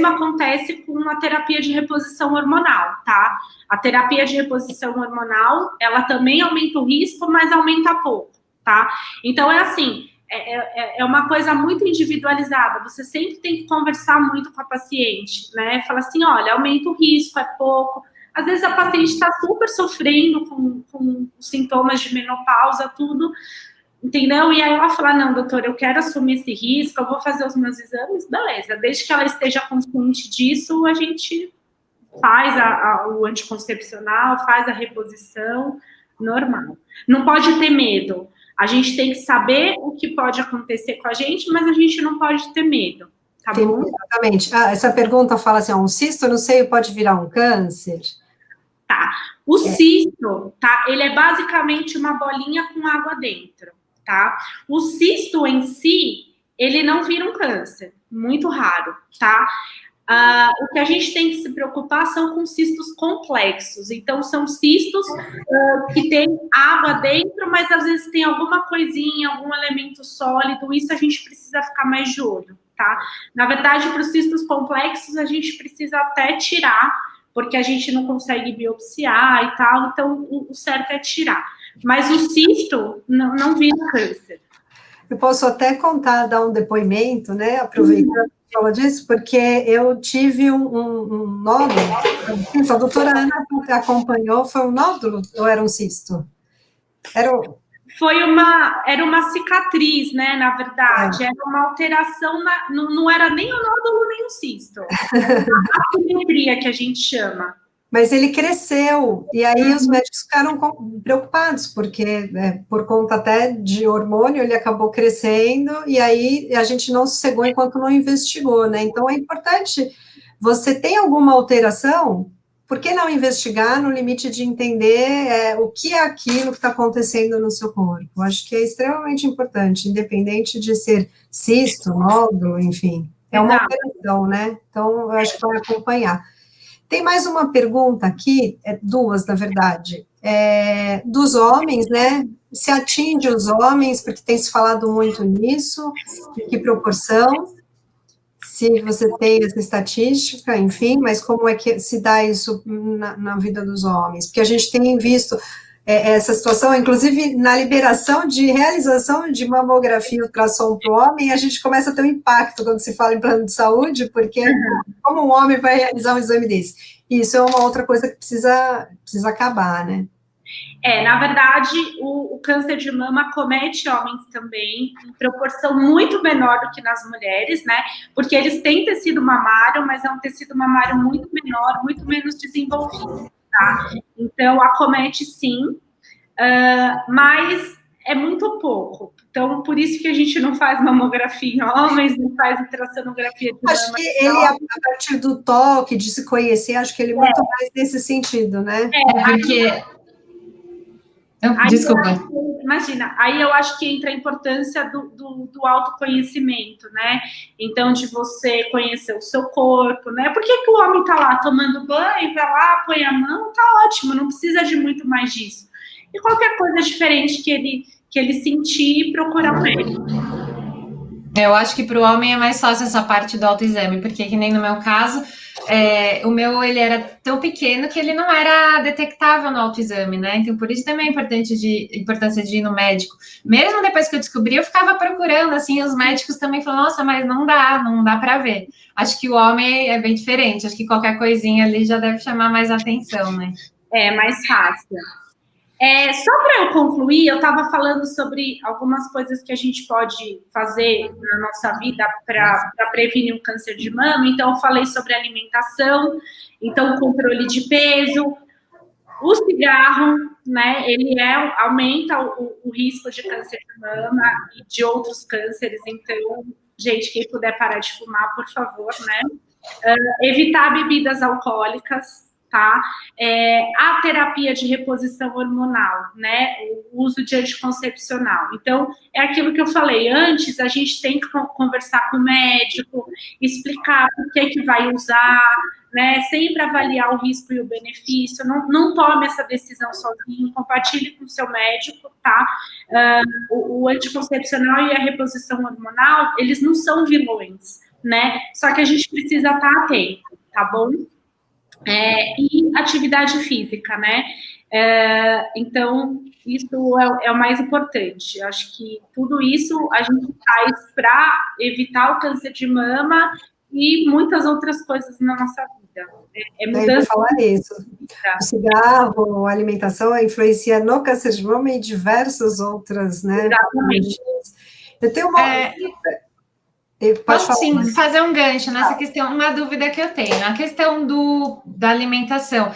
acontece com a terapia de reposição hormonal, tá? A terapia de reposição hormonal, ela também aumenta o risco, mas aumenta pouco, tá? Então, é assim, é uma coisa muito individualizada, você sempre tem que conversar muito com a paciente, né? Fala assim, olha, aumenta o risco, é pouco. Às vezes a paciente está super sofrendo com sintomas de menopausa, tudo, entendeu? E aí ela fala, não, doutora, eu quero assumir esse risco, eu vou fazer os meus exames, beleza. Desde que ela esteja consciente disso, a gente faz o anticoncepcional, faz a reposição normal. Não pode ter medo. A gente tem que saber o que pode acontecer com a gente, mas a gente não pode ter medo, tá bom? Exatamente. Essa pergunta fala assim, um cisto no seio pode virar um câncer? Tá. O cisto, tá? Ele é basicamente uma bolinha com água dentro, tá? O cisto em si, ele não vira um câncer, muito raro, tá? O que a gente tem que se preocupar são com cistos complexos. Então, são cistos que têm água dentro, mas às vezes tem alguma coisinha, algum elemento sólido. Isso a gente precisa ficar mais de olho, tá? Na verdade, para os cistos complexos, a gente precisa até tirar, porque a gente não consegue biopsiar e tal. Então, o certo é tirar. Mas o cisto não vira câncer. Eu posso até dar um depoimento, né? Aproveitando que falou disso, porque eu tive um nódulo. A doutora Ana acompanhou, foi um nódulo ou era um cisto? Era uma cicatriz, né? Na verdade, era uma alteração, não era nem o nódulo nem o cisto. Era uma assimetria que a gente chama. Mas ele cresceu, e aí os médicos ficaram preocupados, porque por conta até de hormônio ele acabou crescendo, e aí a gente não sossegou enquanto não investigou, né? Então é importante, você tem alguma alteração, por que não investigar no limite de entender o que é aquilo que está acontecendo no seu corpo? Acho que é extremamente importante, independente de ser cisto, nódulo, enfim, é uma alteração, né? Então eu acho que vai acompanhar. Tem mais uma pergunta aqui, duas, na verdade, dos homens, né? Se atinge os homens, porque tem se falado muito nisso, em que proporção, se você tem essa estatística, enfim, mas como é que se dá isso na vida dos homens? Porque a gente tem visto essa situação, inclusive na liberação de realização de mamografia e ultrassom para o homem, a gente começa a ter um impacto quando se fala em plano de saúde, porque como um homem vai realizar um exame desse? Isso é uma outra coisa que precisa acabar, né? Na verdade, o câncer de mama acomete homens também, em proporção muito menor do que nas mulheres, né? Porque eles têm tecido mamário, mas é um tecido mamário muito menor, muito menos desenvolvido, tá? Então, acomete sim, mas é muito pouco. Então, por isso que a gente não faz mamografia em homens, não faz ultrassonografia de mama. Acho que ele, a partir do toque, de se conhecer, acho que ele é muito mais nesse sentido, né? Porque... Desculpa. Imagina, aí eu acho que entra a importância do autoconhecimento, né? Então, de você conhecer o seu corpo, né? Por que o homem tá lá tomando banho, vai lá, põe a mão, tá ótimo, não precisa de muito mais disso. E qualquer coisa diferente que ele sentir, procurar um médico. Eu acho que para o homem é mais fácil essa parte do autoexame, porque que nem no meu caso, o meu ele era tão pequeno que ele não era detectável no autoexame, né? Então por isso também é importância de ir no médico. Mesmo depois que eu descobri, eu ficava procurando, assim, os médicos também falaram, nossa, mas não dá para ver. Acho que o homem é bem diferente, acho que qualquer coisinha ali já deve chamar mais atenção, né? É mais fácil. Só para eu concluir, eu estava falando sobre algumas coisas que a gente pode fazer na nossa vida para prevenir o câncer de mama. Então, eu falei sobre alimentação, então, controle de peso. O cigarro, né, ele aumenta o risco de câncer de mama e de outros cânceres. Então, gente, quem puder parar de fumar, por favor, né? Evitar bebidas alcoólicas, tá? A terapia de reposição hormonal, né? O uso de anticoncepcional. Então, é aquilo que eu falei antes, a gente tem que conversar com o médico, explicar por que vai usar, né? Sempre avaliar o risco e o benefício. Não tome essa decisão sozinho, compartilhe com o seu médico, tá? O anticoncepcional e a reposição hormonal, eles não são vilões, né? Só que a gente precisa estar atento, tá bom? E atividade física, né? Então, isso é o mais importante. Eu acho que tudo isso a gente faz para evitar o câncer de mama e muitas outras coisas na nossa vida. Eu ia falar isso. O cigarro, a alimentação influencia no câncer de mama e diversas outras, né? Exatamente. Eu tenho uma... Posso sim fazer um gancho nessa questão, uma dúvida que eu tenho. A questão da alimentação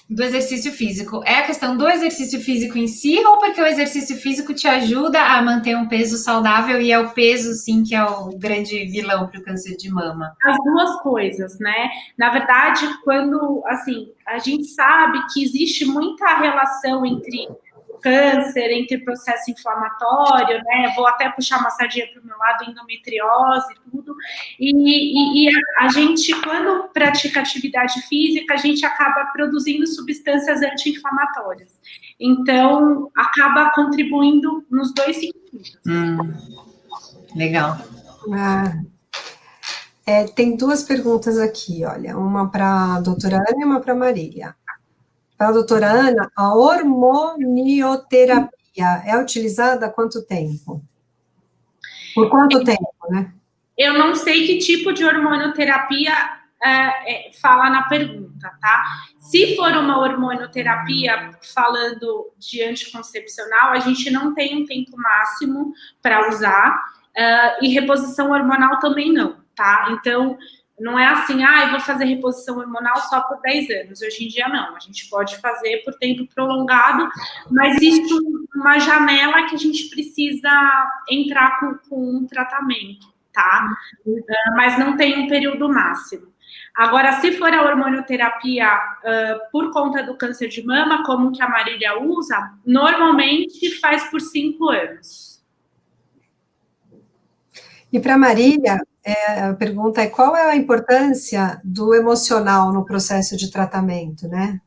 do exercício físico. É a questão do exercício físico em si, ou porque o exercício físico te ajuda a manter um peso saudável e é o peso, sim, que é o grande vilão para o câncer de mama? As duas coisas, né? Na verdade, quando, assim, a gente sabe que existe muita relação entre câncer, entre processo inflamatório, né? Vou até puxar uma sardinha para o meu lado, endometriose e tudo. E a gente, quando pratica atividade física, a gente acaba produzindo substâncias anti-inflamatórias. Então, acaba contribuindo nos dois sentidos. Legal. Tem duas perguntas aqui, olha, uma para a doutora Ana e uma para a Marília. Para a doutora Ana, a hormonioterapia é utilizada há quanto tempo? Por quanto tempo, né? Eu não sei que tipo de hormonioterapia fala na pergunta, tá? Se for uma hormonioterapia falando de anticoncepcional, a gente não tem um tempo máximo para usar, e reposição hormonal também não, tá? Então, não é assim, eu vou fazer reposição hormonal só por 10 anos. Hoje em dia, não. A gente pode fazer por tempo prolongado, mas existe uma janela que a gente precisa entrar com um tratamento, tá? Mas não tem um período máximo. Agora, se for a hormonioterapia por conta do câncer de mama, como que a Marília usa, normalmente faz por 5 anos. E para a Marília, a pergunta é qual é a importância do emocional no processo de tratamento, né?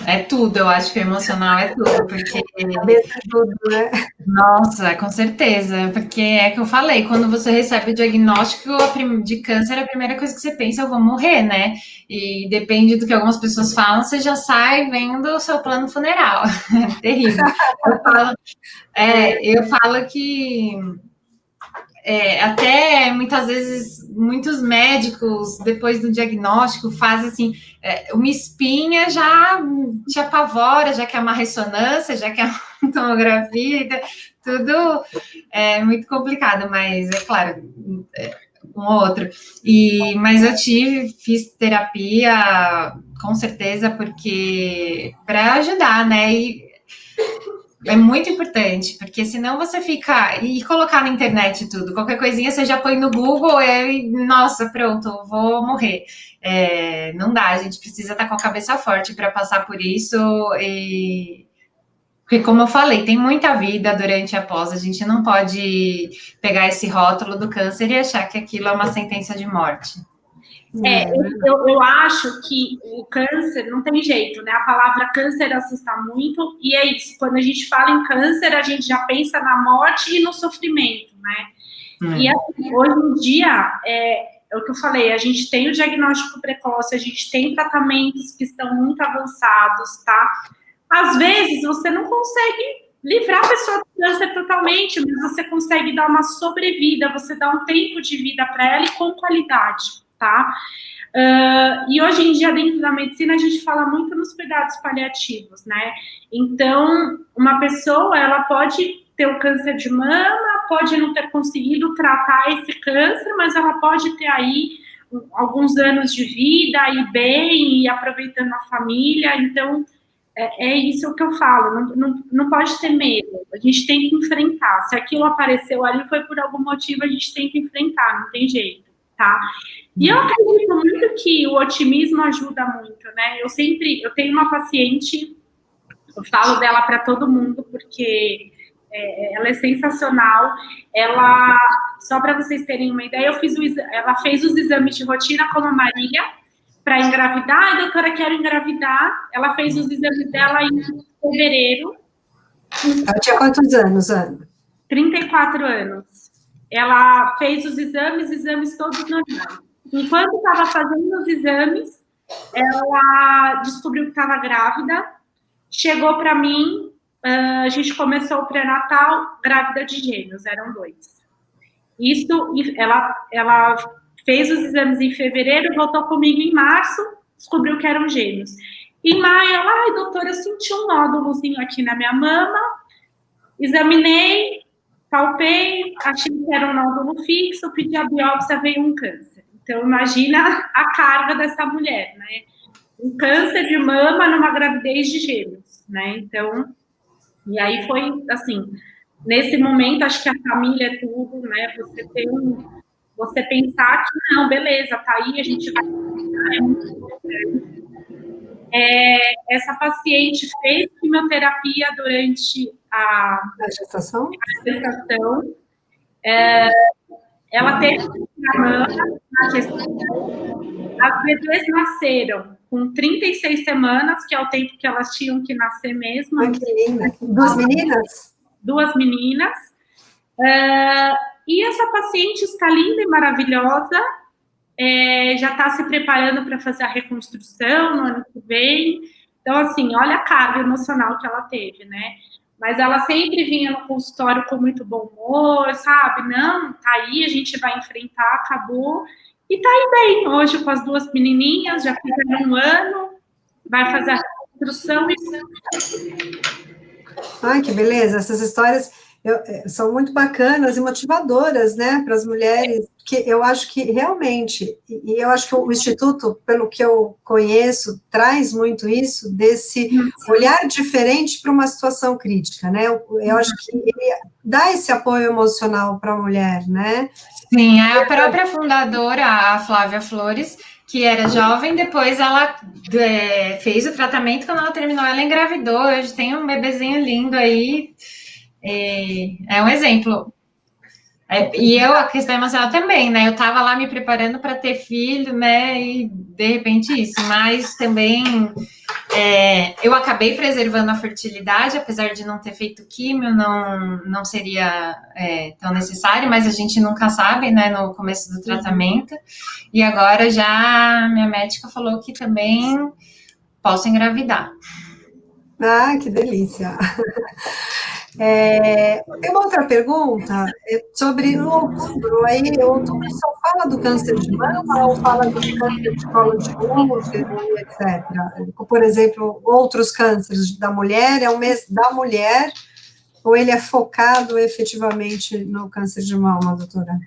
É tudo, eu acho que o emocional é tudo, porque... Cabeça é tudo, né? Nossa, com certeza, porque é que eu falei, quando você recebe o diagnóstico de câncer, a primeira coisa que você pensa, eu vou morrer, né? E depende do que algumas pessoas falam, você já sai vendo o seu plano funeral. É terrível. Eu falo que até muitas vezes muitos médicos depois do diagnóstico fazem assim, uma espinha já te apavora, já que é uma ressonância, já que é uma tomografia, tudo é muito complicado, mas é claro, um ou outro. Mas eu fiz terapia com certeza porque para ajudar, né? E é muito importante, porque senão você fica... E colocar na internet tudo, qualquer coisinha você já põe no Google e, nossa, pronto, vou morrer. Não dá, a gente precisa estar com a cabeça forte para passar por isso. Porque, como eu falei, tem muita vida durante e após, a gente não pode pegar esse rótulo do câncer e achar que aquilo é uma sentença de morte. Eu acho que o câncer não tem jeito, né? A palavra câncer assusta muito, e é isso. Quando a gente fala em câncer, a gente já pensa na morte e no sofrimento, né? E assim, hoje em dia, é o que eu falei, a gente tem o diagnóstico precoce, a gente tem tratamentos que estão muito avançados, tá? Às vezes, você não consegue livrar a pessoa do câncer totalmente, mas você consegue dar uma sobrevida, você dá um tempo de vida para ela e com qualidade, tá? E hoje em dia, dentro da medicina, a gente fala muito nos cuidados paliativos, né? Então, uma pessoa, ela pode ter o câncer de mama, pode não ter conseguido tratar esse câncer, mas ela pode ter aí alguns anos de vida, e bem, e aproveitando a família. Então, é isso que eu falo, não pode ter medo, a gente tem que enfrentar. Se aquilo apareceu ali, foi por algum motivo, a gente tem que enfrentar, não tem jeito, tá? E eu acredito muito que o otimismo ajuda muito, né? Eu tenho uma paciente, eu falo dela para todo mundo, porque ela é sensacional. Ela, só para vocês terem uma ideia, ela fez os exames de rotina como a Maria, para engravidar. Ai, doutora, quero engravidar. Ela fez os exames dela em fevereiro. Ela tinha quantos anos, Ana? 34 anos. Ela fez os exames todos normais. Enquanto estava fazendo os exames, ela descobriu que estava grávida, chegou para mim, a gente começou o pré-natal, grávida de gêmeos, eram 2. Ela fez os exames em fevereiro, voltou comigo em março, descobriu que eram gêmeos. Em maio, ela, ai, doutora, eu senti um nódulozinho aqui na minha mama, examinei, palpei, achei que era um nódulo fixo, pedi a biópsia, veio um câncer. Então, imagina a carga dessa mulher, né? Um câncer de mama numa gravidez de gêmeos, né? Então, e aí foi, assim, nesse momento, acho que a família é tudo, né? Você pensar que, não, beleza, tá aí, a gente vai... essa paciente fez quimioterapia durante a gestação. Ela teve a mama na gestação. As bebês nasceram com 36 semanas, que é o tempo que elas tinham que nascer mesmo. Ai, que linda. 2 meninas? 2 meninas. E essa paciente está linda e maravilhosa, já está se preparando para fazer a reconstrução no ano que vem. Então, assim, olha a carga emocional que ela teve, né? Mas ela sempre vinha no consultório com muito bom humor, sabe? Não, tá aí, a gente vai enfrentar, acabou. E tá aí bem, hoje com as 2 menininhas, já fizeram 1 ano, vai fazer a reconstrução e... Ai, que beleza, essas histórias são muito bacanas e motivadoras, né, para as mulheres, porque eu acho que realmente, e eu acho que o Instituto, pelo que eu conheço, traz muito isso, desse olhar diferente para uma situação crítica, né, eu acho que ele dá esse apoio emocional para a mulher, né. Sim, a própria fundadora, a Flávia Flores, que era jovem, depois ela fez o tratamento, quando ela terminou, ela engravidou, hoje tem um bebezinho lindo aí, é um exemplo. E eu, a questão emocional também, né? Eu estava lá me preparando para ter filho, né? E de repente isso, mas também eu acabei preservando a fertilidade, apesar de não ter feito químio, não seria tão necessário, mas a gente nunca sabe, né? No começo do tratamento. E agora já minha médica falou que também posso engravidar. Ah, que delícia! Tem uma outra pergunta sobre o outubro. Aí, o outubro só fala do câncer de mama ou fala do câncer de colo de útero, etc. Por exemplo, outros cânceres da mulher, é o mês da mulher, ou ele é focado efetivamente no câncer de mama, doutora?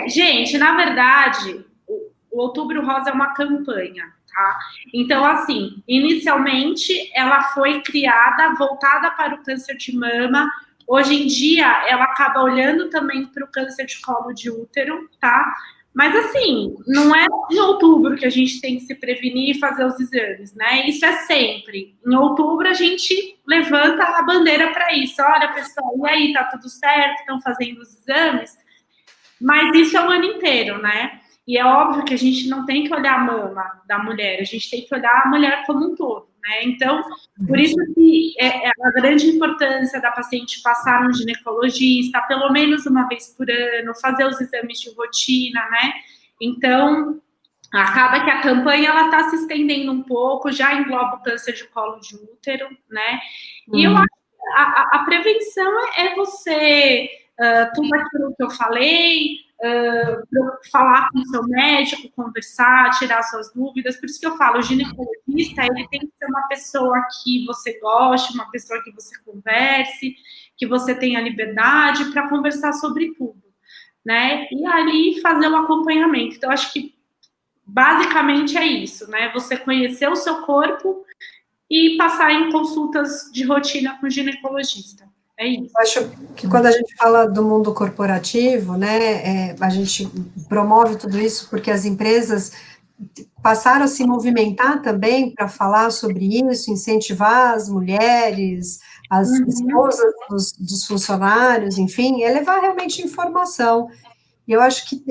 Gente, na verdade, o Outubro Rosa é uma campanha, tá? Então, assim, inicialmente ela foi criada, voltada para o câncer de mama. Hoje em dia, ela acaba olhando também para o câncer de colo de útero, tá? Mas, assim, não é em outubro que a gente tem que se prevenir e fazer os exames, né? Isso é sempre. Em outubro, a gente levanta a bandeira para isso. Olha, pessoal, e aí, tá tudo certo? Estão fazendo os exames? Mas isso é o ano inteiro, né? E é óbvio que a gente não tem que olhar a mama da mulher, a gente tem que olhar a mulher como um todo, né? Então, por isso que é a grande importância da paciente passar no ginecologista, pelo menos uma vez por ano, fazer os exames de rotina, né? Então, acaba que a campanha ela está se estendendo um pouco, já engloba o câncer de colo de útero, né? E eu acho que a prevenção é você, tudo aquilo que eu falei, falar com o seu médico, conversar, tirar suas dúvidas. Por isso que eu falo, o ginecologista, ele tem que ser uma pessoa que você goste, uma pessoa que você converse, que você tenha liberdade para conversar sobre tudo, né? E ali fazer o acompanhamento. Então, acho que basicamente é isso, né? Você conhecer o seu corpo e passar em consultas de rotina com o ginecologista. É isso. Eu acho que quando a gente fala do mundo corporativo, né, a gente promove tudo isso porque as empresas passaram a se movimentar também para falar sobre isso, incentivar as mulheres, as esposas dos funcionários, enfim, é levar realmente informação. E eu acho que,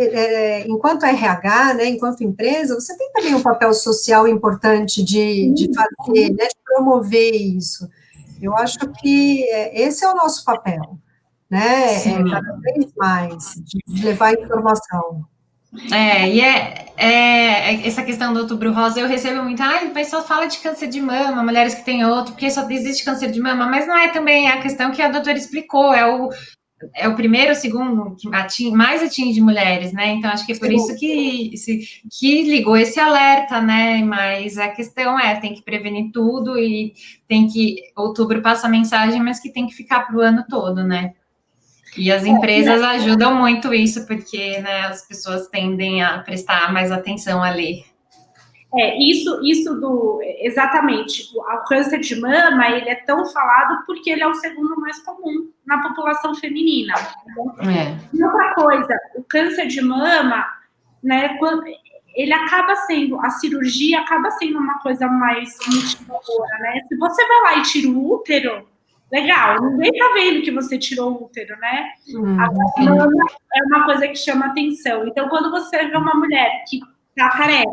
enquanto RH, né, enquanto empresa, você tem também um papel social importante de fazer, né, de promover isso. Eu acho que esse é o nosso papel, né, cada vez mais, de levar informação. Essa questão do Outubro Rosa, eu recebo muito, o pessoal fala de câncer de mama, mulheres que têm outro, porque só existe câncer de mama, mas não é também a questão que a doutora explicou, é o primeiro, o segundo que mais atinge mulheres, né? Então, acho que é por isso que ligou esse alerta, né? Mas a questão tem que prevenir tudo e tem que, outubro passa a mensagem, mas que tem que ficar para o ano todo, né? E as empresas ajudam muito isso, porque, né, as pessoas tendem a prestar mais atenção ali. Exatamente, o câncer de mama, ele é tão falado porque ele é o segundo mais comum na população feminina. E outra coisa, o câncer de mama, né, ele acaba sendo, a cirurgia acaba sendo uma coisa mais motivadora, né? Se você vai lá e tira o útero, legal, ninguém tá vendo que você tirou o útero, né? A mama é uma coisa que chama atenção. Então, quando você vê uma mulher que tá careca,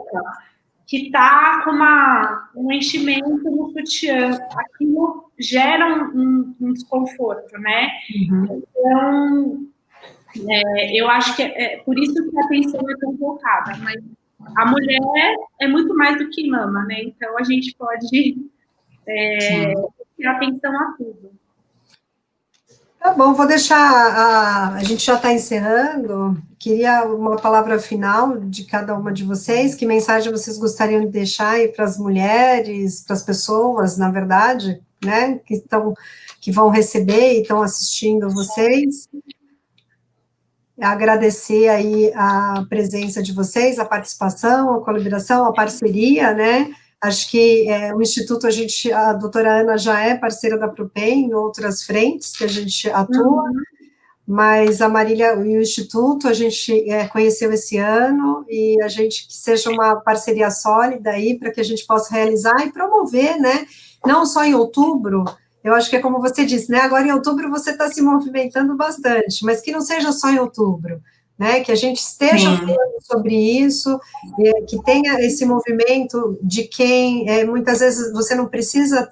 que está com um enchimento no sutiã, aquilo gera um desconforto, né? Então, eu acho que é por isso que a atenção é tão voltada, mas a mulher é muito mais do que mama, né? Então, a gente pode ter atenção a tudo. Tá bom, vou deixar, a gente já está encerrando, queria uma palavra final de cada uma de vocês, que mensagem vocês gostariam de deixar aí para as mulheres, para as pessoas, na verdade, né, que vão receber e estão assistindo vocês. Agradecer aí a presença de vocês, a participação, a colaboração, a parceria, né? Acho que o Instituto, a doutora Ana já é parceira da Propem em outras frentes que a gente atua, mas a Marília e o Instituto a gente conheceu esse ano e a gente que seja uma parceria sólida aí para que a gente possa realizar e promover, né? Não só em outubro. Eu acho que é como você disse, né? Agora em outubro você está se movimentando bastante, mas que não seja só em outubro, né? Que a gente esteja falando sobre isso, que tenha esse movimento de quem, muitas vezes você não precisa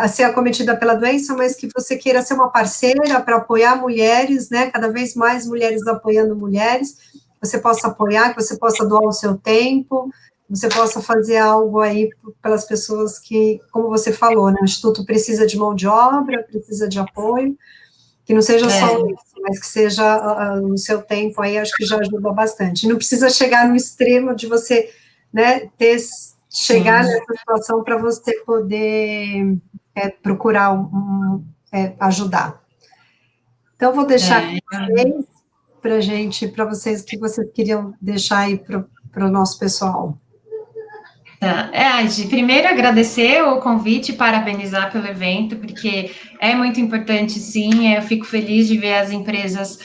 ser acometida pela doença, mas que você queira ser uma parceira para apoiar mulheres, né? Cada vez mais mulheres apoiando mulheres, você possa apoiar, que você possa doar o seu tempo, você possa fazer algo aí pelas pessoas que, como você falou, né, o Instituto precisa de mão de obra, precisa de apoio, que não seja só isso, mas que seja no seu tempo aí, acho que já ajuda bastante. Não precisa chegar no extremo de você, né, chegar nessa situação para você poder procurar ajudar. Então, vou deixar para vocês, o que vocês queriam deixar aí para o nosso pessoal. Primeiro agradecer o convite e parabenizar pelo evento, porque é muito importante, sim, eu fico feliz de ver as empresas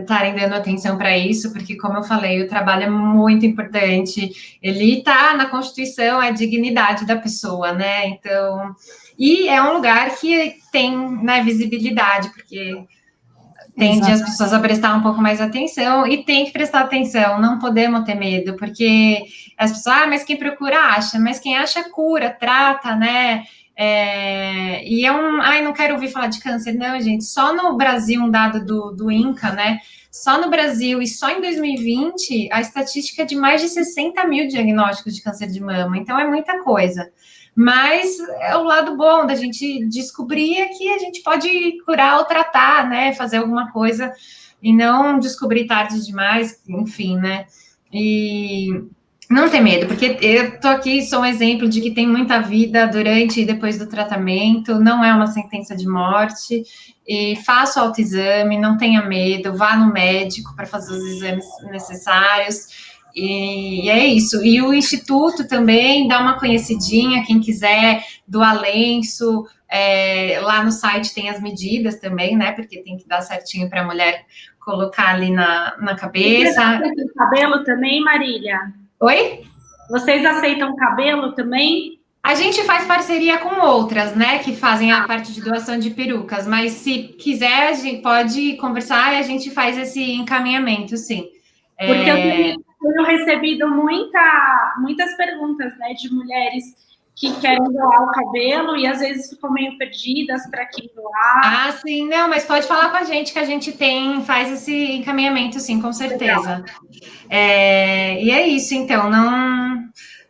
estarem dando atenção para isso, porque, como eu falei, o trabalho é muito importante, ele está na Constituição, é a dignidade da pessoa, né, então, e é um lugar que tem, né, visibilidade, porque tende as pessoas a prestar um pouco mais atenção, e tem que prestar atenção, não podemos ter medo, porque as pessoas, mas quem procura acha, mas quem acha cura, trata, né? E não quero ouvir falar de câncer, não, gente. Só no Brasil, um dado do INCA, né? Só no Brasil e só em 2020, a estatística é de mais de 60 mil diagnósticos de câncer de mama, então é muita coisa. Mas é o lado bom da gente descobrir é que a gente pode curar ou tratar, né? Fazer alguma coisa e não descobrir tarde demais, enfim, né? E não ter medo, porque eu tô aqui, sou um exemplo de que tem muita vida durante e depois do tratamento, não é uma sentença de morte. E faça o autoexame, não tenha medo, vá no médico para fazer os exames necessários. E é isso. E o Instituto também dá uma conhecidinha, quem quiser doar lenço, lá no site tem as medidas também, né? Porque tem que dar certinho para a mulher colocar ali na cabeça. Vocês aceitam cabelo também, Marília? Oi? Vocês aceitam cabelo também? A gente faz parceria com outras, né, que fazem a parte de doação de perucas, mas se quiser, a gente pode conversar e a gente faz esse encaminhamento, sim. Porque eu tenho recebido muitas perguntas, né, de mulheres que querem doar o cabelo e às vezes ficam meio perdidas para quem doar. Ah, sim, não, mas pode falar com a gente que a gente faz esse encaminhamento, sim, com certeza. E é isso, então,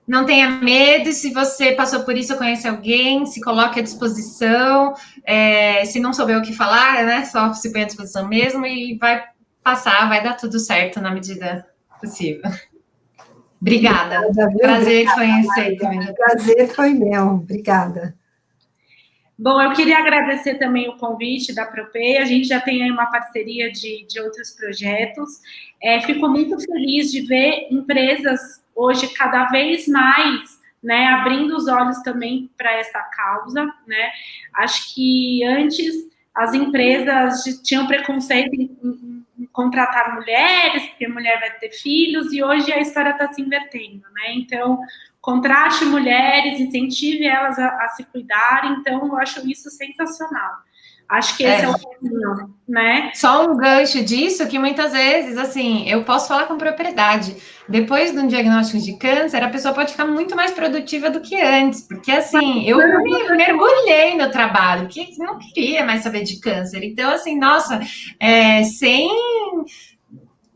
não tenha medo, se você passou por isso ou conhece alguém, se coloque à disposição, se não souber o que falar, né, só se põe à disposição mesmo e vai passar, vai dar tudo certo na medida possível. Obrigada. Prazer conhecer também. Prazer foi meu. Obrigada. Bom, eu queria agradecer também o convite da Propay. A gente já tem aí uma parceria de outros projetos. Fico muito feliz de ver empresas hoje cada vez mais, né, abrindo os olhos também para essa causa, né? Acho que antes as empresas tinham preconceito em contratar mulheres, porque mulher vai ter filhos, e hoje a história está se invertendo, né? Então, contrate mulheres, incentive elas a se cuidarem, então eu acho isso sensacional. Acho que esse é o caminho, né? Só um gancho disso, que muitas vezes, assim, eu posso falar com propriedade. Depois de um diagnóstico de câncer, a pessoa pode ficar muito mais produtiva do que antes, porque, assim, eu me mergulhei no trabalho, que não queria mais saber de câncer. Então, assim, nossa, sem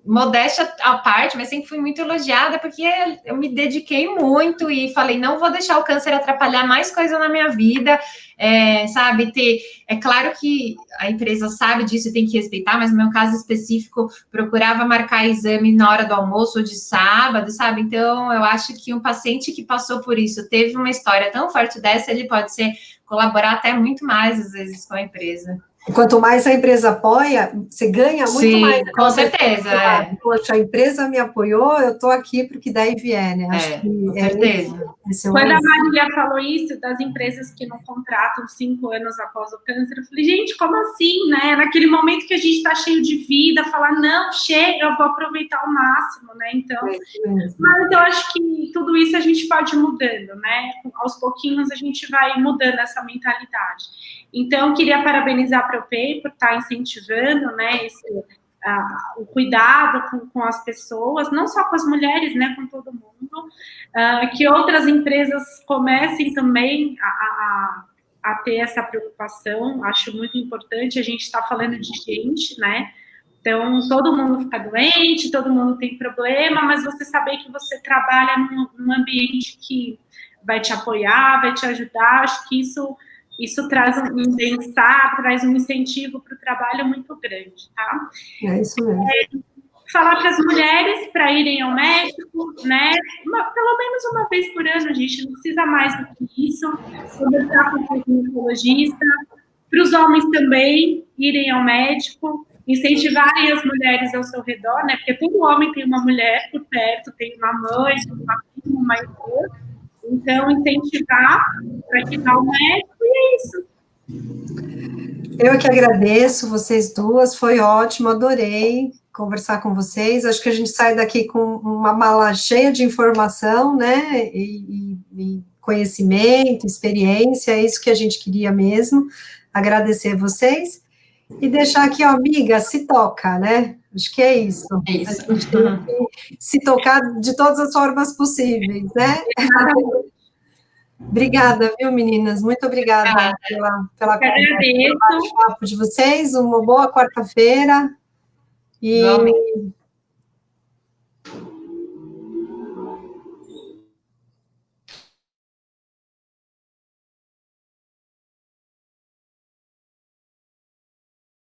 modéstia à parte, mas sempre fui muito elogiada, porque eu me dediquei muito e falei, não vou deixar o câncer atrapalhar mais coisa na minha vida, sabe, é claro que a empresa sabe disso e tem que respeitar, mas no meu caso específico, procurava marcar exame na hora do almoço ou de sábado, sabe, então eu acho que um paciente que passou por isso, teve uma história tão forte dessa, ele pode colaborar até muito mais, às vezes, com a empresa. Quanto mais a empresa apoia, você ganha muito mais. Sim, com certeza. Poxa, a empresa me apoiou, eu estou aqui para o que der e vier, né? Acho que com certeza. Quando a Marília falou isso, das empresas que não contratam 5 anos após o câncer, eu falei, gente, como assim, né? Naquele momento que a gente está cheio de vida, falar, não, chega, eu vou aproveitar ao máximo, né? Então, mas eu acho que tudo isso a gente pode ir mudando, né? Aos pouquinhos a gente vai mudando essa mentalidade. Então, queria parabenizar a Propay por estar incentivando, né, o cuidado com as pessoas, não só com as mulheres, né, com todo mundo, que outras empresas comecem também a ter essa preocupação, acho muito importante, a gente está falando de gente, né, então todo mundo fica doente, todo mundo tem problema, mas você saber que você trabalha num ambiente que vai te apoiar, vai te ajudar, acho que isso traz um bem-estar, traz um incentivo para o trabalho muito grande, tá? É isso mesmo. Falar para as mulheres para irem ao médico, né? Pelo menos uma vez por ano, gente, não precisa mais do que isso. Conversar com o ginecologista. Para os homens também irem ao médico, incentivarem as mulheres ao seu redor, né? Porque todo homem tem uma mulher por perto, tem uma mãe, tem uma filha, uma irmã. Então, incentivar para que vá ao médico e é isso. Eu que agradeço vocês duas, foi ótimo, adorei conversar com vocês. Acho que a gente sai daqui com uma mala cheia de informação, né? E conhecimento, experiência, é isso que a gente queria mesmo. Agradecer vocês. E deixar aqui, ó, amiga, se toca, né? Acho que é isso. É isso. A gente tem que se tocar de todas as formas possíveis, né? Obrigada, viu, meninas? Muito obrigada pela conversa, pelo bate-papo de vocês. Uma boa quarta-feira. E Igualmente.